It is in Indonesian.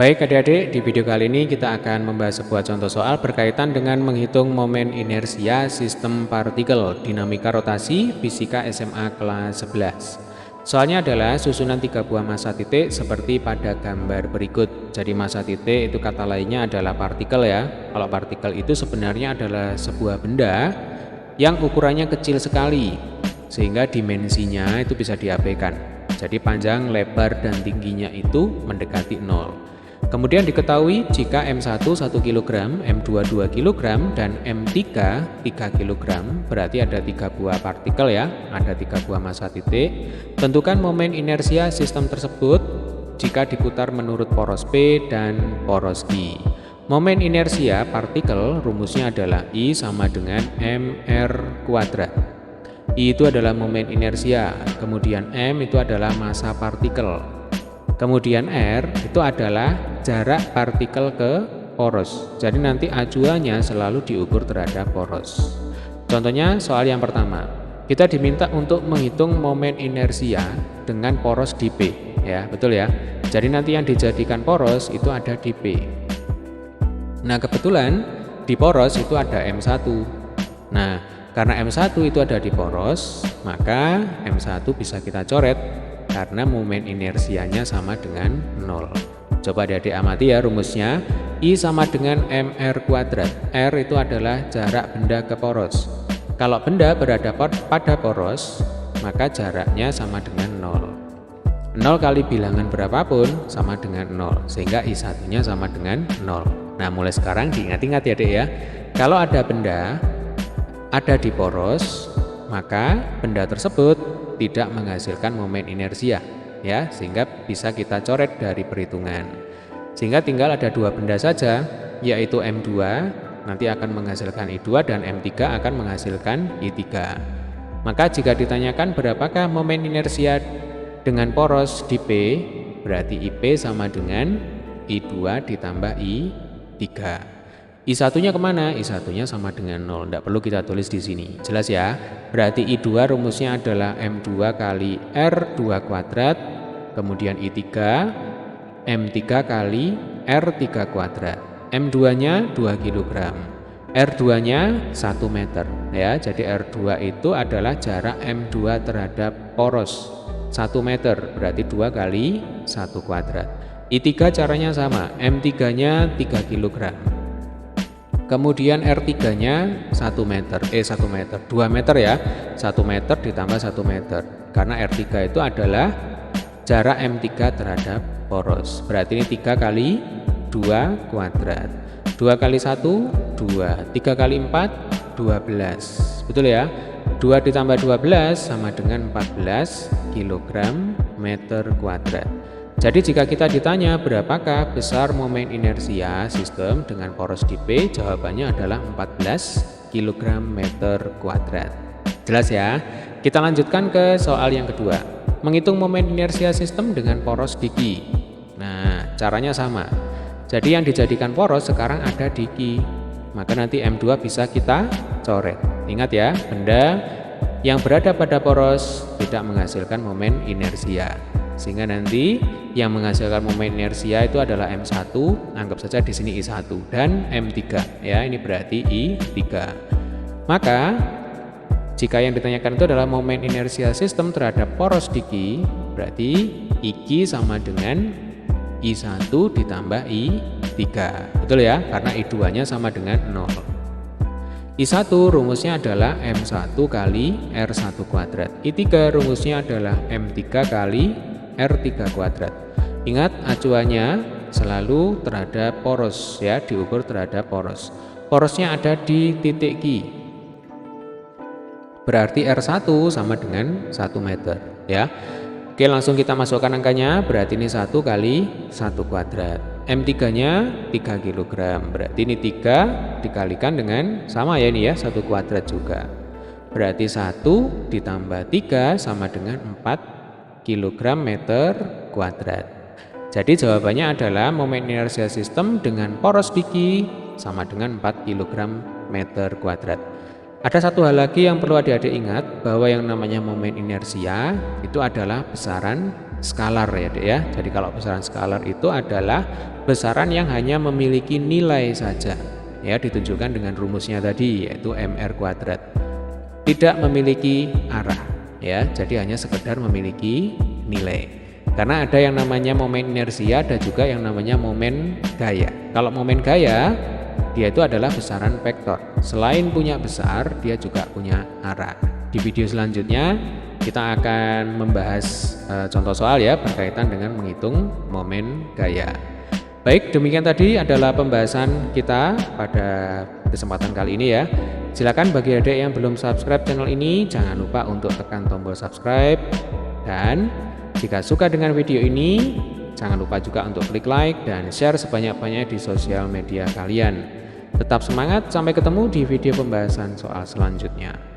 Baik adik-adik, di video kali ini kita akan membahas sebuah contoh soal berkaitan dengan menghitung momen inersia sistem partikel dinamika rotasi fisika SMA kelas 11. Soalnya adalah susunan 3 buah massa titik seperti pada gambar berikut. Jadi massa titik itu kata lainnya adalah partikel ya. Kalau partikel itu sebenarnya adalah sebuah benda yang ukurannya kecil sekali sehingga dimensinya itu bisa diabaikan. Jadi panjang, lebar, dan tingginya itu mendekati 0. Kemudian diketahui jika M1 1 kg, M2 2 kg, dan M3 3 kg, berarti ada 3 buah partikel ya, ada 3 buah massa titik. Tentukan momen inersia sistem tersebut jika diputar menurut poros P dan poros Q. Momen inersia partikel rumusnya adalah I sama dengan mR kuadrat. I itu adalah momen inersia, kemudian M itu adalah massa partikel. Kemudian R itu adalah jarak partikel ke poros. Jadi nanti acuannya selalu diukur terhadap poros. Contohnya soal yang pertama. Kita diminta untuk menghitung momen inersia dengan poros di P. Ya, betul ya. Jadi nanti yang dijadikan poros itu ada di P. Nah, kebetulan di poros itu ada M1. Nah, karena M1 itu ada di poros, maka M1 bisa kita coret karena momen inersianya sama dengan 0. Coba adik-adik amati ya rumusnya. I sama dengan mR kuadrat. R itu adalah jarak benda ke poros. Kalau benda berada pada poros, maka jaraknya sama dengan 0. 0 kali bilangan berapapun sama dengan 0, sehingga I1 nya sama dengan 0. Nah, mulai sekarang diingat-ingat ya adik ya. Kalau ada benda ada di poros, maka benda tersebut tidak menghasilkan momen inersia ya, sehingga bisa kita coret dari perhitungan. Sehingga tinggal ada 2 benda saja, yaitu M2 nanti akan menghasilkan I2 dan M3 akan menghasilkan I3. Maka jika ditanyakan berapakah momen inersia dengan poros di P, berarti IP sama dengan I2 ditambah I3. I1-nya kemana? I1-nya sama dengan 0. Tidak perlu kita tulis di sini. Jelas ya? Berarti I2 rumusnya adalah M2 kali R2 kuadrat, kemudian I3, M3 kali R3 kuadrat. M2-nya 2 kg. R2-nya 1 meter. Ya, jadi R2 itu adalah jarak M2 terhadap poros. 1 meter, berarti 2 kali 1 kuadrat. I3 caranya sama. M3-nya 3 kg. Kemudian R3-nya 1 meter, 2 meter ya, 1 meter ditambah 1 meter. Karena R3 itu adalah jarak M3 terhadap poros. Berarti ini 3 kali 2 kuadrat. 2 kali 1, 2. 3 kali 4, 12. Betul ya? 2 ditambah 12 sama dengan 14 kg meter kuadrat. Jadi jika kita ditanya berapakah besar momen inersia sistem dengan poros di P, jawabannya adalah 14 kg meter kuadrat. Jelas ya? Kita lanjutkan ke soal yang kedua. Menghitung momen inersia sistem dengan poros di Q. Nah, caranya sama. Jadi yang dijadikan poros sekarang ada di Q. Maka nanti M2 bisa kita coret. Ingat ya, benda yang berada pada poros tidak menghasilkan momen inersia. Sehingga nanti yang menghasilkan momen inersia itu adalah M1, anggap saja di sini I1, dan M3 ya, ini berarti I3. Maka jika yang ditanyakan itu adalah momen inersia sistem terhadap poros di Q, berarti IQ sama dengan I1 ditambah I3. Betul ya? Karena I2-nya sama dengan 0. I1 rumusnya adalah M1 kali R1 kuadrat. I3 rumusnya adalah M3 kali R3 kuadrat. Ingat acuannya selalu terhadap poros ya, diukur terhadap poros. Porosnya ada di titik Q. Berarti R1 sama dengan 1 meter ya. Oke, langsung kita masukkan angkanya. Berarti ini 1 kali 1 kuadrat. M3-nya 3 kg. Berarti ini 3 dikalikan dengan sama ya ini ya, 1 kuadrat juga. Berarti 1 ditambah 3 sama dengan 4 kg meter kuadrat. Jadi jawabannya adalah momen inersia sistem dengan poros di Q sama dengan 4 kg meter kuadrat. Ada satu hal lagi yang perlu adik-adik ingat, bahwa yang namanya momen inersia itu adalah besaran skalar ya Dek ya. Jadi kalau besaran skalar itu adalah besaran yang hanya memiliki nilai saja, ya, ditunjukkan dengan rumusnya tadi yaitu mr kuadrat. Tidak memiliki arah, ya. Jadi hanya sekedar memiliki nilai. Karena ada yang namanya momen inersia, ada juga yang namanya momen gaya. Kalau momen gaya, dia itu adalah besaran vektor. Selain punya besar, dia juga punya arah. Di video selanjutnya kita akan membahas contoh soal ya berkaitan dengan menghitung momen gaya. Baik, demikian tadi adalah pembahasan kita pada kesempatan kali ini ya. Silakan bagi adik yang belum subscribe channel ini, jangan lupa untuk tekan tombol subscribe. Dan jika suka dengan video ini, jangan lupa juga untuk klik like dan share sebanyak-banyaknya di sosial media kalian. Tetap semangat, sampai ketemu di video pembahasan soal selanjutnya.